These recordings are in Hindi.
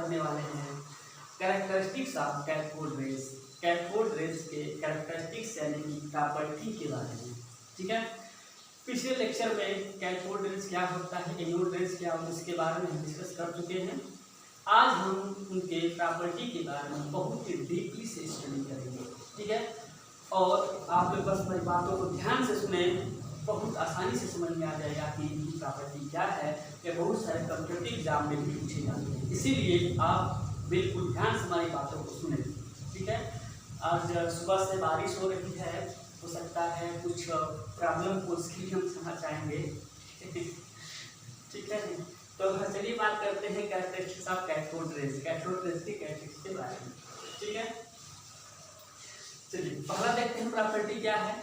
पढ़ने वाले हैं characteristics of cathode rays. Cathode rays के कैरेक्टरिस्टिक्स यानी कि प्रॉपर्टी के बारे में। ठीक है, पिछले लेक्चर में कैथोड रेज क्या होता है, एनोड रेज क्या होता है, इसके बारे में हम डिस्कस कर चुके हैं। आज हम उनके प्रॉपर्टी के बारे में बहुत ही डीपली से स्टडी करेंगे। ठीक है, और आप लोग बस मेरी बातों को ध्यान से सुने, बहुत आसानी से समझ में आ जाएगा कि इनकी प्रॉपर्टी क्या है। ये बहुत सारे कॉम्पिटिटिव एग्जाम में भी पूछे जाते हैं, इसीलिए आप बिल्कुल ध्यान से हमारी बातों को सुने। ठीक है, आज सुबह से बारिश हो रही है, हो सकता है कुछ प्रॉब्लम को उसके लिए हम समझ जाएंगे। ठीक है, तो चलिए बात करते हैं characteristics of cathode rays. Cathode rays की कैरेक्टरिस्टिक्स के बारे में। ठीक है, चलिए पहला देखते हैं प्रॉपर्टी क्या है।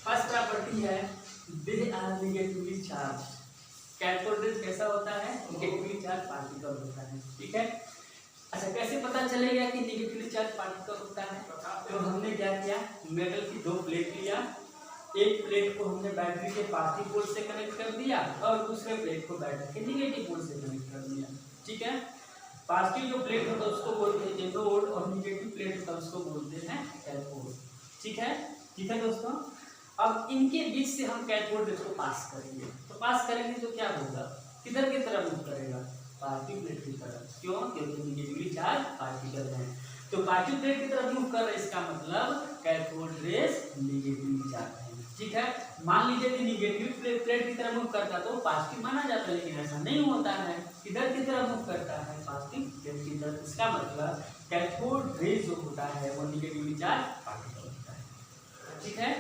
फर्स्ट प्रॉपर्टी है they are negatively charged. Cathode rays कैसा होता है, नेगेटिवली चार्ज पार्टिकल होता है। ठीक है, अच्छा कैसे पता चलेगा कि नेगेटिवली चार्ज पार्टिकल होता है, तो हमने क्या किया, मेटल की दो प्लेट लिया, एक प्लेट को हमने बैटरी के पॉजिटिव पोल से कनेक्ट कर दिया और दूसरे प्लेट को बैटरी के नेगेटिव पोल से कनेक्ट कर दिया। ठीक है, पॉजिटिव जो प्लेट होता है उसको बोलते हैं एनोड और नेगेटिव प्लेट होता है उसको बोलते हैं कैथोड। ठीक है, ठीक है दोस्तों, अब इनके बीच से हम कैथोड रेज को पास करेंगे, तो पास करेंगे तो क्या होगा, किधर की तरफ मूव करेगा, पॉजिटिव प्लेट की तरफ। क्यों, क्योंकि नेगेटिवली चार्ज पार्टिकल है, तो पॉजिटिव प्लेट की तरफ मूव कर रहे हैं, इसका मतलब कैथोड रेज नेगेटिवली चार्ज है। ठीक है, मान लीजिए कि नेगेटिव प्लेट की तरफ मूव करता तो पॉजिटिव माना जाता है, लेकिन ऐसा नहीं होता है, किधर की तरफ मूव करता है, पॉजिटिव प्लेट की तरफ। इसका मतलब कैथोड रेज जो होता है वो नेगेटिवली चार्ज पार्टिकल होता है। ठीक है,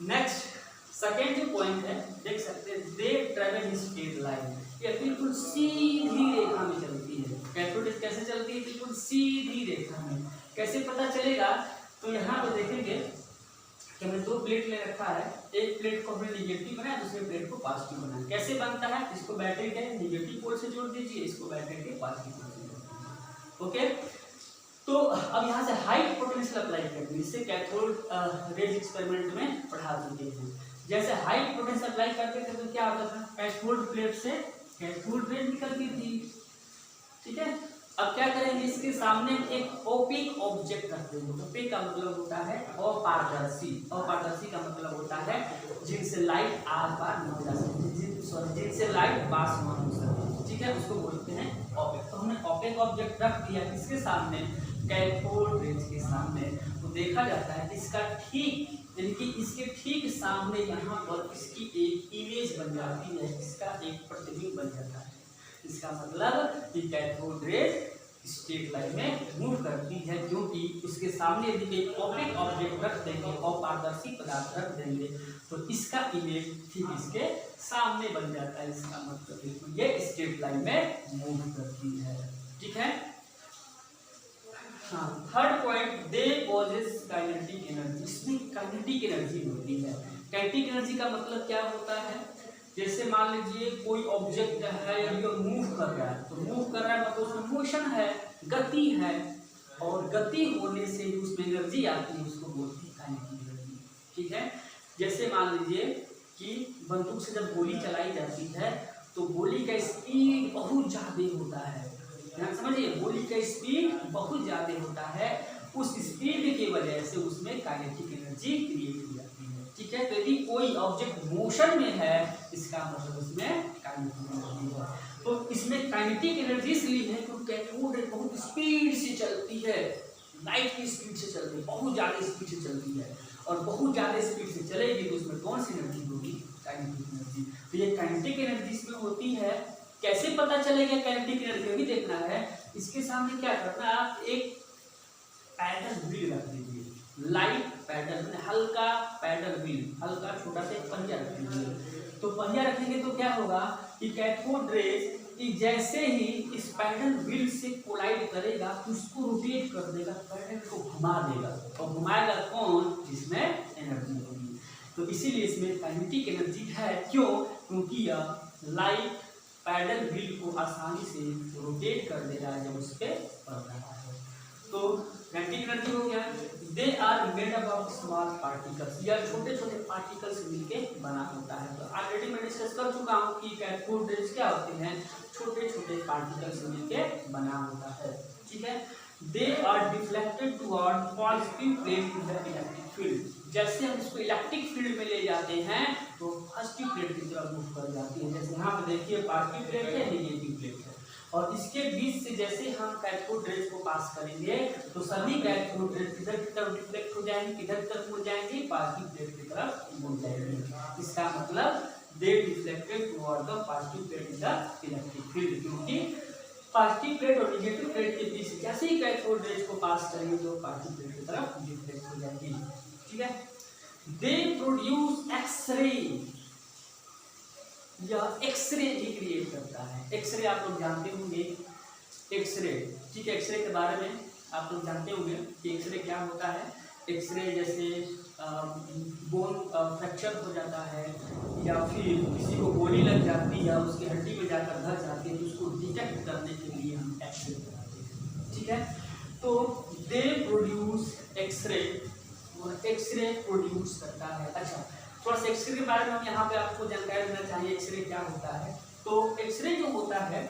नेक्स्ट सेकेंड जो पॉइंट है, देख सकते हैं they travel in straight line. ये बिल्कुल सीधी रेखा में चलती है। कैथोड रेज कैसे चलती है, बिल्कुल सीधी रेखा में। कैसे पता चलेगा, तो यहाँ पे देखेंगे कि हमने दो प्लेट ले रखा है, एक प्लेट को हमने नेगेटिव बनाया, दूसरे प्लेट को पॉजिटिव बनाया। कैसे बनता है, इसको बैटरी के नेगेटिव पोल से जोड़ दीजिए, इसको बैटरी के पॉजिटिव पोल से जोड़ दीजिए। ओके, तो अब यहाँ से हाई पोटेंशियल अप्लाई करेंगे, इससे कैथोड रेज एक्सपेरिमेंट में पढ़ा चुके हैं। जैसे हाई पोटेंशियल अप्लाई करते थे तो क्या होता था, कैथोड प्लेट से कैथोड रेज निकलती थी। ठीक है, अब क्या करेंगे, इसके सामने एक ओपेक ऑब्जेक्ट रख देंगे। ओपेक का मतलब होता है अपारदर्शी। अपारदर्शी का मतलब होता है जिनसे लाइट आर पार नहीं जा सकती, जिनसे लाइट पास नहीं हो सकती। ठीक है, उसको बोलते हैं ओपेक। तो हमने ओपेक ऑब्जेक्ट रख दिया इसके सामने, कैथोड रेज के सामने, तो देखा जाता है इसका ठीक यानी कि इसके ठीक सामने यहाँ पर इसकी एक इमेज बन जाती है, इसका एक प्रतिबिंब बन जाता है। इसका मतलब कि कैथोड रेज स्ट्रेट लाइन में मूव करती है, क्योंकि उसके सामने यदि एक ओपेक ऑब्जेक्ट रख देंगे, अपारदर्शी पदार्थ रख देंगे, तो इसका इमेज ठीक इसके सामने बन जाता है। इसका मतलब ये स्ट्रेट लाइन में मूव करती है। ठीक है, हाँ, थर्ड पॉइंट दे पॉजेस काइनेटिक एनर्जी। इसमें काइनेटिक एनर्जी होती है। काइनेटिक एनर्जी का मतलब क्या होता है, जैसे मान लीजिए कोई ऑब्जेक्ट है यदि वो मूव कर रहा है, तो मूव कर रहा है मतलब उसमें मोशन है, गति है, और गति होने से उसमें एनर्जी आती है, उसको बोलती है काइनेटिक एनर्जी। ठीक है, जैसे मान लीजिए कि बंदूक से जब गोली चलाई जाती है तो गोली का स्पीड बहुत ज़्यादा होता है। समझिए, गोली का स्पीड बहुत ज़्यादा होता है, उस स्पीड की वजह से उसमें काइनेटिक एनर्जी क्रिएट हो जाती है। ठीक है, तो यदि कोई ऑब्जेक्ट मोशन में है, इसका मतलब उसमें काइनेटिक एनर्जी है। तो इसमें काइनेटिक एनर्जी इसलिए है क्योंकि कैथोड बहुत स्पीड से चलती है, लाइट की स्पीड से चलती है, बहुत ज़्यादा स्पीड से चलती है, और बहुत ज़्यादा स्पीड से चलेगी तो उसमें कौन सी एनर्जी होगी, काइनेटिक एनर्जी। तो ये काइनेटिक एनर्जी इसमें होती है। कैसे पता चलेगा काइनेटिक एनर्जी, भी देखना है। इसके सामने क्या करना है, आप एक पैडल व्हील रख दीजिए, लाइट पैडल, हल्का पैडल व्हील, हल्का छोटा सा पहिया रख दीजिए। तो पहिया रखेंगे तो क्या होगा कि कैथोड रेज जैसे ही इस पैडल व्हील से कोलाइड करेगा, उसको रोटेट कर देगा, पैडल को घुमा देगा, और घुमाएगा कौन, जिसमें एनर्जी होगी। तो इसीलिए इसमें काइनेटिक एनर्जी है। क्यों, क्योंकि यह लाइट पैडल व्हील को आसानी से रोटेट कर दे रहा है जब उस पर पड़ रहा है। तो काइनेटिक एनर्जी हो गया। They are made up of small particles, या छोटे छोटे पार्टिकल्स मिलके बना होता है। तो ऑलरेडी मैं डिस्कस कर चुका हूँ कि कैथोड रेज क्या होते हैं, छोटे छोटे पार्टिकल से मिलके बना होता है। ठीक है, they are deflected toward positive plate in the electric field. जैसे हम इसको इलेक्ट्रिक फील्ड में ले जाते हैं तो पॉजिटिव प्लेट की तरफ मूव कर जाती है। जैसे यहाँ पे देखिए पॉजिटिव प्लेट है, नेगेटिव प्लेट है, और इसके बीच से जैसे हम कैथोड रेज को पास करेंगे तो सभी कैथोड रेज किधर की तरफ डिफ्लेक्ट हो जाएंगे, किधर की तरफ मुड़ जाएंगे, पॉजिटिव प्लेट की तरफ मुड़ जाएंगे। इसका मतलब they deflected toward the positive plate in the electric field, क्योंकि पॉजिटिव प्लेट और नेगेटिव प्लेट के बीच जैसे ही कैथोड रेज को पास करेंगे तो पॉजिटिव प्लेट की तरफ डिफ्लेक्ट हो जाएगी। ठीक है, दे प्रोड्यूस एक्सरे, यह एक्सरे भी क्रिएट करता है। एक्सरे आप लोग जानते होंगे, एक्सरे, ठीक है, एक्सरे के बारे में आप लोग जानते होंगे कि एक्सरे क्या होता है। एक्सरे जैसे बोन फ्रैक्चर हो जाता है या फिर किसी को गोली लग जाती है या उसकी हड्डी में जाकर धस जाती है तो उसको डिटेक्ट करने के लिए हम एक्सरे कराते हैं। ठीक है, तो दे प्रोड्यूस एक्सरे, और एक्सरे प्रोड्यूस करता है। अच्छा, थोड़ा सा एक्सरे के बारे में हम यहाँ पे आपको जानकारी देना चाहिए, एक्सरे क्या होता है। तो एक्सरे जो होता है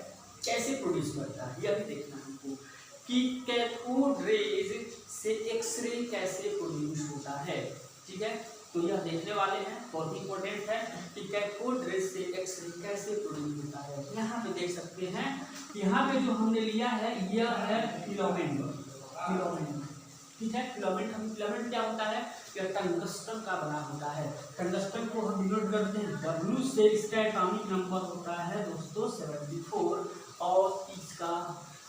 कैसे प्रोड्यूस करता है यह भी देखना हमको कि कैथोड रेज से एक्सरे कैसे प्रोड्यूस होता है। ठीक है, तो यह देखने वाले हैं, बहुत ही इंपॉर्टेंट है कि कैथोड रेज से एक्सरे कैसे प्रोड्यूस होता है। यहाँ पे देख सकते हैं, यहाँ पे जो हमने लिया है यह है फिलामेंट। फिलामेंट, ठीक है, फिलामेंट, हम फिलामेंट क्या होता है, यह टंगस्टन का बना होता है। टंगस्टन को हम डिनोट करते हैं W से, इसका एटॉमिक नंबर होता है दोस्तों 74, और इसका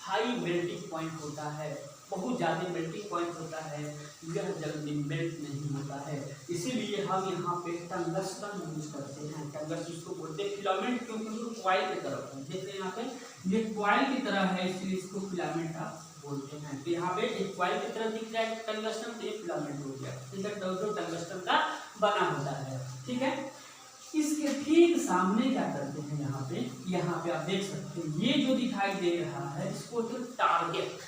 हाई मेल्टिंग पॉइंट होता है, बहुत ज़्यादा मेल्टिंग पॉइंट होता है, यह जल्दी मेल्ट नहीं होता है, इसीलिए हम यहाँ पे टंगस्टन यूज करते हैं। टंगस्टन इसको बोलते हैं फिलामेंट, क्योंकि कॉइल की तरफ है, देखते हैं यहाँ पे ये कॉइल की तरह है, इसलिए इसको फिलामेंट आप बोलते हैं। तो यहाँ पे एक कॉइल की तरह दिख रहा है टंगस्टन, तो ये फिलामेंट हो गया। ठीक है, जो टंगस्टन का बना होता है। ठीक है, इसके ठीक सामने क्या करते हैं, यहाँ पे आप देख सकते हैं ये जो दिखाई दे रहा है इसको तो टारगेट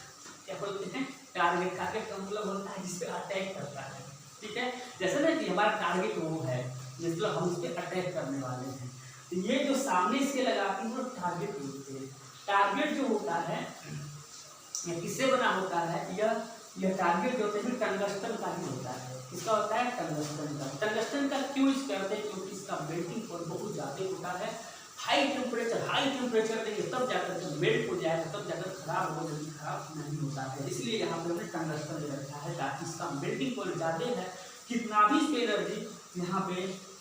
क्या बोलते हैं, टारगेट। टारगेट का मतलब होता है जिसपे अटैक करता है। ठीक है, जैसे ना कि हमारा टारगेट वो है, मतलब हम उस पर अटैक करने वाले हैं, तो ये जो सामने इसके लगाते हैं वो टारगेट बोलते हैं। टारगेट जो होता है यह किससे बना होता है, यह टारगेट जो होता है टंगस्टन का ही होता है। इसका होता है टंगस्टन का। टंगस्टन का क्यों यूज करते हैं, क्योंकि इसका मेल्टिंग पॉइंट बहुत ज़्यादा होता है। हाई टेम्परेचर देंगे तब जाकर मेल्ट हो जाएगा, तब जाकर खराब हो, जल्दी खराब नहीं होता है। इसलिए यहाँ पे हमने टंगस्टन ले रखा है ताकि इसका मेल्टिंग पॉइंट ज़्यादा है, कितना भी इसकी एनर्जी यहाँ पे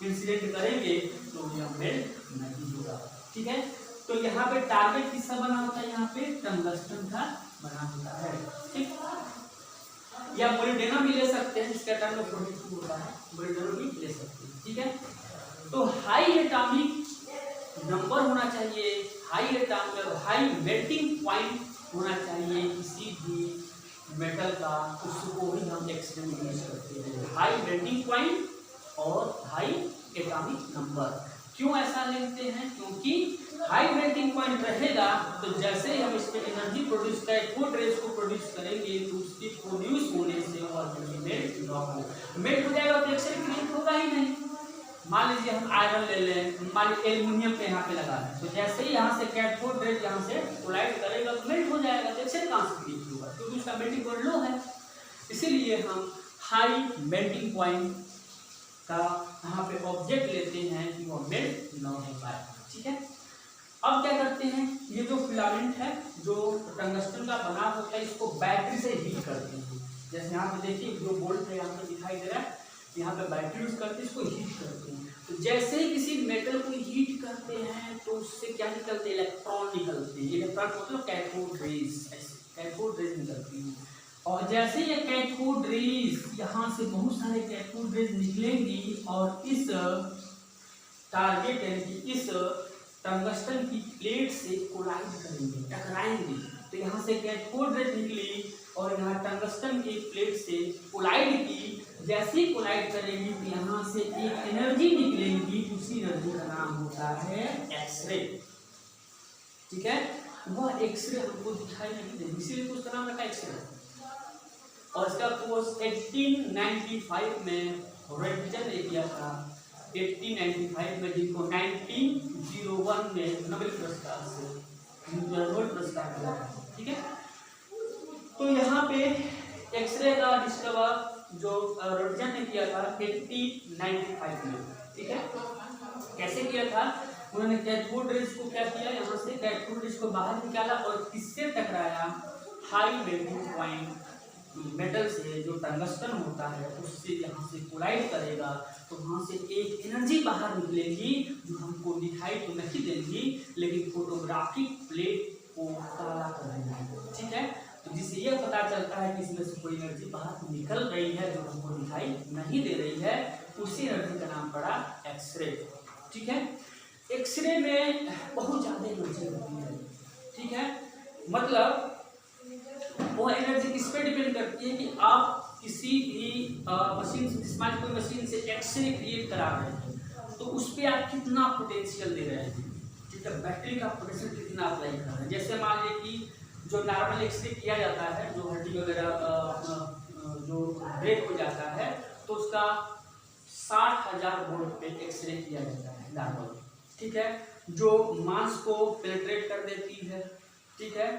इंसिडेंट करेंगे तो यह मेल्ट नहीं होगा। ठीक है, तो यहाँ पे टारगेट किसका बना होता है, यहाँ पे टंगस्टन का बना होता है। ठीक, या मोलिब्डेनम भी ले सकते हैं, इसका टर्म प्रोडक्ट होता है, मोलिब्डेनम भी ले सकते हैं। ठीक है, तो हाई एटॉमिक नंबर होना चाहिए, हाई मेल्टिंग पॉइंट होना चाहिए किसी भी मेटल का, उसको ही हम एक्सरे में यूज करते हैं। हाई मेल्टिंग पॉइंट और हाई एटॉमिक नंबर। क्यों ऐसा लेते हैं, क्योंकि हाई मेल्टिंग पॉइंट रहेगा तो जैसे ही हम इस पर एनर्जी प्रोड्यूस कैथोड रेज को प्रोड्यूस करेंगे तो उसके प्रोड्यूस होने से और मेल्ट हो जाएगा, तो एक्सरे क्रिएट होगा ही नहीं। मान लीजिए हम आयरन ले लें, मान लीजिए एल्युमिनियम पे यहाँ पे लगा है, तो जैसे ही यहाँ से कैथोड रेज यहाँ से कोलाइड करेगा तो मेल्ट हो जाएगा, तो एक्सरे कहाँ से क्रिएट होगा, क्योंकि उसका मेल्टिंग पॉइंट लो है। इसीलिए हम हाई मेल्टिंग पॉइंट का यहाँ पे ऑब्जेक्ट लेते हैं कि वो मेल्ट ना हो पाए। ठीक है, अब क्या करते हैं, ये जो फिलामेंट है जो टंगस्टन का बना होता है इसको बैटरी से हीट करते हैं। जैसे यहाँ पे देखिए जो बोल्ट है यहाँ पे दिखाई दे रहा है, यहाँ पे बैटरी यूज करते हैं, इसको हीट करते हैं। तो जैसे ही किसी मेटल को हीट करते हैं तो उससे क्या निकलते हैं, इलेक्ट्रॉन निकलते हैं। इलेक्ट्रॉन मतलब कैथोड रेज, कैथोड रेज निकलती है। और जैसे ये कैथोड रेज यहाँ से बहुत सारे कैथोड रेज निकलेंगी और इस टारगेट यानी कि इस टंगस्टन की प्लेट से कोलाइड करेंगे, टकराएंगे। तो यहाँ से कैथोड रेज निकली और यहाँ टंगस्टन की प्लेट से कोलाइड की, जैसे ही कोलाइड करेगी तो यहाँ से एक एनर्जी निकलेगी, उसी एनर्जी का नाम होता है एक्सरे। ठीक है, वह एक्सरे हमको दिखाई नहीं देगी, इसीलिए तो उसका नाम रखा एक्सरे। और इसका कोर्स 1895 में रॉयटन ने किया था, 1895 में, जिनको 1901 में नोबेल पुरस्कार से न्यूटन वोल्ट पुरस्कार मिला है। ठीक है, तो यहाँ पे एक्सरे का डिस्कवर जो रोटजन ने किया था 1895 में। ठीक है, कैसे किया था? उन्होंने कैथोड रेज को क्या किया, यहाँ से कैथोड रेज को बाहर निकाला और किससे टकराया? हाई मेल्टिंग पॉइंट मेटल से, जो टंगस्टन होता है उससे यहाँ से कोलाइड करेगा तो वहाँ से एक एनर्जी बाहर निकलेगी जो हमको दिखाई तो नहीं देगी लेकिन फोटोग्राफिक प्लेट को काला कर देगी। ठीक है, तो जिससे यह पता चलता है कि इसमें से कोई एनर्जी बाहर निकल रही है जो हमको दिखाई नहीं दे रही है, उसी एनर्जी का नाम पड़ा एक्सरे। ठीक है, एक्सरे में बहुत ज़्यादा एनर्जी होती है। ठीक है, मतलब वो एनर्जी किस पे डिपेंड करती है कि आप किसी भी मशीन से, जिसमें कोई मशीन से एक्सरे क्रिएट करा रहे हैं तो उस पर आप कितना पोटेंशियल दे रहे हैं। ठीक है, बैटरी का पोटेंशियल कितना अप्लाई कर रहे हैं। जैसे मान लीजिए कि जो नॉर्मल एक्सरे किया जाता है, जो हड्डी वगैरह जो ब्रेक हो जाता है तो उसका 60,000 वोल्ट पे एक्सरे किया जाता है नॉर्मल। ठीक है, जो मांस को पेनिट्रेट कर देती है, ठीक है,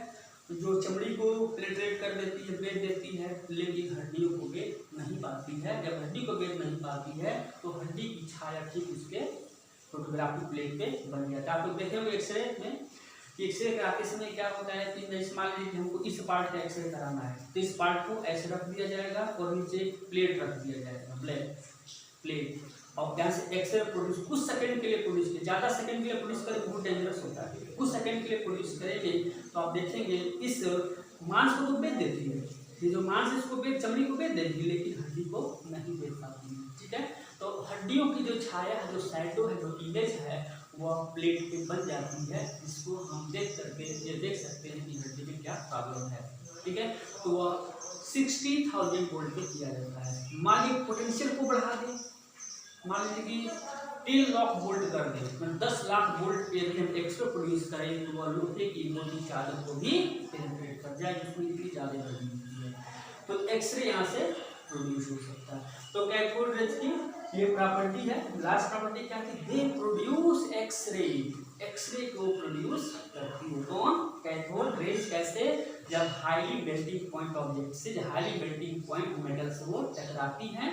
जो चमड़ी को पेनिट्रेट कर देती है, बेच देती है, लेकिन हड्डियों को बेच नहीं पाती है। जब हड्डी को बेच नहीं पाती है तो हड्डी की छाया ठीक उसके फोटोग्राफिक प्लेट पे बन जाता है। आप लोग देखे होंगे एक्सरे में कि एक्सरे कराते समय क्या होता है कि जैसे मान लीजिए हमको इस पार्ट का एक्सरे कराना है तो इस पार्ट को ऐसे रख दिया जाएगा और नीचे प्लेट रख दिया जाएगा, प्लेट और यहाँ से एक्सरे प्रोड्यूस कुछ सेकंड के लिए प्रोड्यूस करें, ज़्यादा सेकंड के लिए प्रोड्यूस करें बहुत डेंजरस होता है। कुछ सेकंड के लिए प्रोड्यूस करेंगे तो आप देखेंगे इस मांस को तो बेच देती है, ये जो मांस इसको बेच, चमड़ी को बेच देगी लेकिन हड्डी को नहीं बेच पाती है। ठीक है, तो हड्डियों की जो छाया है, जो शैडो है, जो इमेज है वह प्लेट पे बन जाती है, जिसको हम देख सकते हैं कि हड्डी में क्या प्रॉब्लम है। ठीक है, तो वह 60,000 वोल्ट पे किया जाता है। मान लीजिए पोटेंशियल को बढ़ा दें, मान लीजिए कि 3 लाख वोल्ट कर दें, मतलब 10 लाख वोल्ट पे यदि हम एक्सरे प्रोड्यूस करें तो वह लोहे की मोटी चादर को भी पेनिट्रेट कर जाए, जिसमें इतनी ज़्यादा एनर्जी होती है। तो एक्सरे यहाँ से प्रोड्यूस हो सकता है। तो कैथोड रेज की ये प्रॉपर्टी है। लास्ट प्रॉपर्टी क्या थी? दे प्रोड्यूस एक्सरे, एक्सरे को प्रोड्यूस करती है कौन? Cathode rays. कैसे? जब हाईली मेल्टिंग पॉइंट ऑब्जेक्ट से, जब हाईली मेल्टिंग पॉइंट मेटल से वो टकराती हैं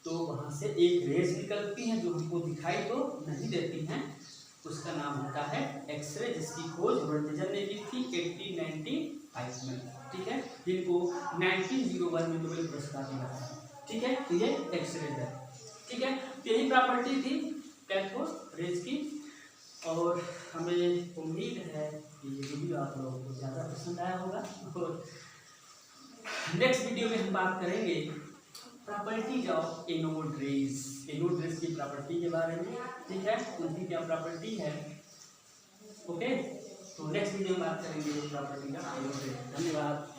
तो वहाँ से एक रेज निकलती हैं जो हमको दिखाई तो नहीं देती हैं, उसका नाम होता है एक्सरे, जिसकी खोज रोटजन ने की थी 1895 में। ठीक है, जिनको 1901 में नोबेल पुरस्कार मिला है। ठीक है, तो ये एक्सरे है। ठीक है, तो यही प्रॉपर्टी थी कैथोड रेज की और हमें उम्मीद है कि ये वीडियो आप लोगों को ज़्यादा पसंद आया होगा। और नेक्स्ट वीडियो में हम बात करेंगे properties of anode rays, anode rays की प्रॉपर्टी के बारे में। ठीक है, उनकी क्या प्रॉपर्टी है। ओके, तो नेक्स्ट वीडियो में बात करेंगे प्रॉपर्टी का एनोड रेज। धन्यवाद।